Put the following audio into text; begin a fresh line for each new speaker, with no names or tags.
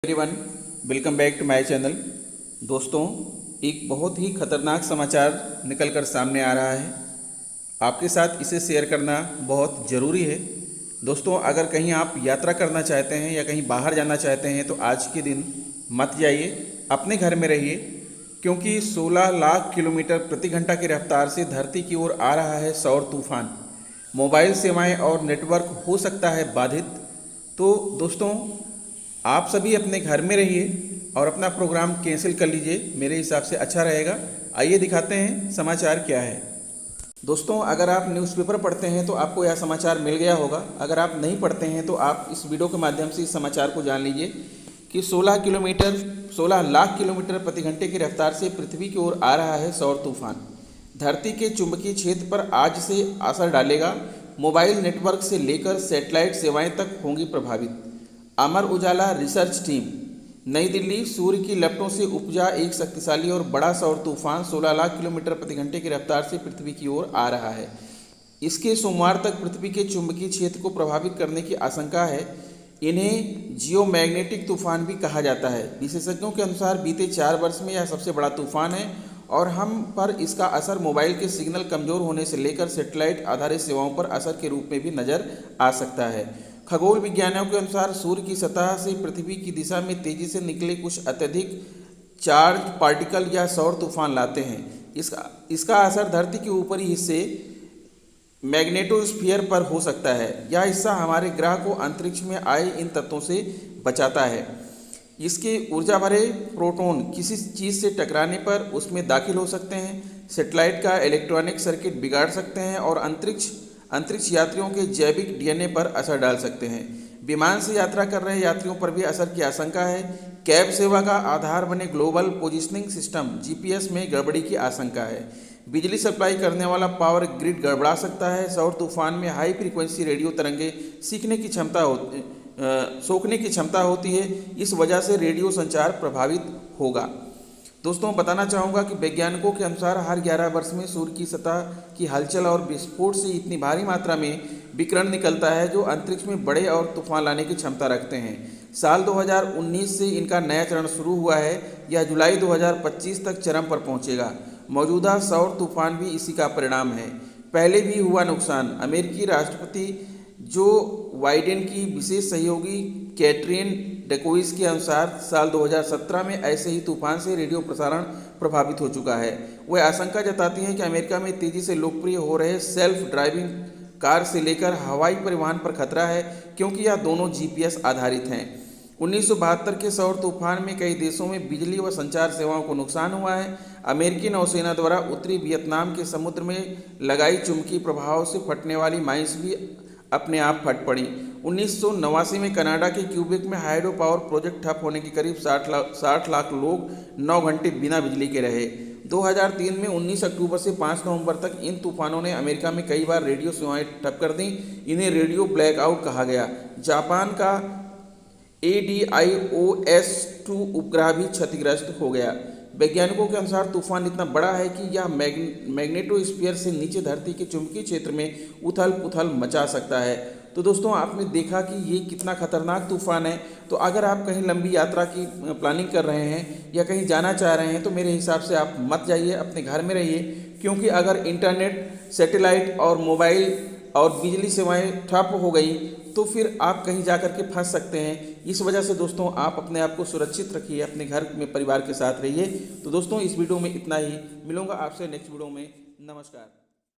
Everyone, welcome back to my channel. दोस्तों, एक बहुत ही खतरनाक समाचार निकल कर सामने आ रहा है। आपके साथ इसे शेयर करना बहुत ज़रूरी है। दोस्तों, अगर कहीं आप यात्रा करना चाहते हैं या कहीं बाहर जाना चाहते हैं तो आज के दिन मत जाइए, अपने घर में रहिए, क्योंकि 16 लाख किलोमीटर प्रति घंटा की रफ्तार से धरती की ओर आ रहा है सौर तूफान। मोबाइल सेवाएं और नेटवर्क हो सकता है बाधित। तो दोस्तों, आप सभी अपने घर में रहिए और अपना प्रोग्राम कैंसिल कर लीजिए, मेरे हिसाब से अच्छा रहेगा। आइए दिखाते हैं समाचार क्या है। दोस्तों, अगर आप न्यूज़पेपर पढ़ते हैं तो आपको यह समाचार मिल गया होगा। अगर आप नहीं पढ़ते हैं तो आप इस वीडियो के माध्यम से इस समाचार को जान लीजिए कि 16 लाख किलोमीटर प्रति घंटे की रफ्तार से पृथ्वी की ओर आ रहा है सौर तूफान। धरती के चुंबकीय क्षेत्र पर आज से असर डालेगा। मोबाइल नेटवर्क से लेकर सैटेलाइट सेवाएं तक होंगी प्रभावित। अमर उजाला रिसर्च टीम, नई दिल्ली। सूर्य की लपटों से उपजा एक शक्तिशाली और बड़ा सौर तूफान 16 लाख किलोमीटर प्रति घंटे की रफ्तार से पृथ्वी की ओर आ रहा है। इसके सोमवार तक पृथ्वी के चुंबकीय क्षेत्र को प्रभावित करने की आशंका है। इन्हें जियोमैग्नेटिक तूफान भी कहा जाता है। विशेषज्ञों के अनुसार बीते 4 वर्ष में यह सबसे बड़ा तूफान है और हम पर इसका असर मोबाइल के सिग्नल कमज़ोर होने से लेकर सैटेलाइट आधारित सेवाओं पर असर के रूप में भी नज़र आ सकता है। खगोल विज्ञानियों के अनुसार सूर्य की सतह से पृथ्वी की दिशा में तेजी से निकले कुछ अत्यधिक चार्ज पार्टिकल या सौर तूफान लाते हैं। इसका असर धरती के ऊपरी हिस्से मैग्नेटोस्फीयर पर हो सकता है। यह हिस्सा हमारे ग्रह को अंतरिक्ष में आए इन तत्वों से बचाता है। इसके ऊर्जा भरे प्रोटॉन किसी चीज़ से टकराने पर उसमें दाखिल हो सकते हैं, सैटेलाइट का इलेक्ट्रॉनिक सर्किट बिगाड़ सकते हैं और अंतरिक्ष यात्रियों के जैविक डीएनए पर असर डाल सकते हैं। विमान से यात्रा कर रहे यात्रियों पर भी असर की आशंका है। कैब सेवा का आधार बने ग्लोबल पोजिशनिंग सिस्टम जीपीएस में गड़बड़ी की आशंका है। बिजली सप्लाई करने वाला पावर ग्रिड गड़बड़ा सकता है। सौर तूफान में हाई फ्रीक्वेंसी रेडियो तरंगे सोखने की क्षमता होती है। इस वजह से रेडियो संचार प्रभावित होगा। दोस्तों, बताना चाहूँगा कि वैज्ञानिकों के अनुसार हर 11 वर्ष में सूर्य की सतह की हलचल और विस्फोट से इतनी भारी मात्रा में विकिरण निकलता है जो अंतरिक्ष में बड़े और तूफान लाने की क्षमता रखते हैं। साल 2019 से इनका नया चरण शुरू हुआ है। यह जुलाई 2025 तक चरम पर पहुंचेगा। मौजूदा सौर तूफान भी इसी का परिणाम है। पहले भी हुआ नुकसान। अमेरिकी राष्ट्रपति जो बाइडेन की विशेष सहयोगी कैटरीन डेकोइस के अनुसार साल 2017 में ऐसे ही तूफान से रेडियो प्रसारण प्रभावित हो चुका है। वह आशंका जताती हैं कि अमेरिका में तेजी से लोकप्रिय हो रहे सेल्फ ड्राइविंग कार से लेकर हवाई परिवहन पर खतरा है, क्योंकि यह दोनों जीपीएस आधारित हैं। 1972 के सौर तूफान में कई देशों में बिजली व संचार सेवाओं को नुकसान हुआ है। अमेरिकी नौसेना द्वारा उत्तरी वियतनाम के समुद्र में लगाई चुंबकीय प्रभाव से फटने वाली माइंस भी अपने आप फट पड़ी। 1989 में कनाडा के क्यूबेक में हाइड्रो पावर प्रोजेक्ट ठप होने के करीब 60 लाख लोग 9 घंटे बिना बिजली के रहे। 2003 में 19 अक्टूबर से 5 नवंबर तक इन तूफानों ने अमेरिका में कई बार रेडियो सेवाएं ठप कर दी। इन्हें रेडियो ब्लैकआउट कहा गया। जापान का ADIOS-2 उपग्रह भी क्षतिग्रस्त हो गया। वैज्ञानिकों के अनुसार तूफान इतना बड़ा है कि यह मैग्नेटोस्फीयर से नीचे धरती के चुंबकीय क्षेत्र में उथल पुथल मचा सकता है। तो दोस्तों, आपने देखा कि ये कितना खतरनाक तूफान है। तो अगर आप कहीं लंबी यात्रा की प्लानिंग कर रहे हैं या कहीं जाना चाह रहे हैं तो मेरे हिसाब से आप मत जाइए, अपने घर में रहिए, क्योंकि अगर इंटरनेट, सैटेलाइट और मोबाइल और बिजली सेवाएं ठप हो गई तो फिर आप कहीं जा कर के फंस सकते हैं। इस वजह से दोस्तों, आप अपने आप को सुरक्षित रखिए, अपने घर में परिवार के साथ रहिए। तो दोस्तों, इस वीडियो में इतना ही। मिलूंगा आपसे नेक्स्ट वीडियो में। नमस्कार।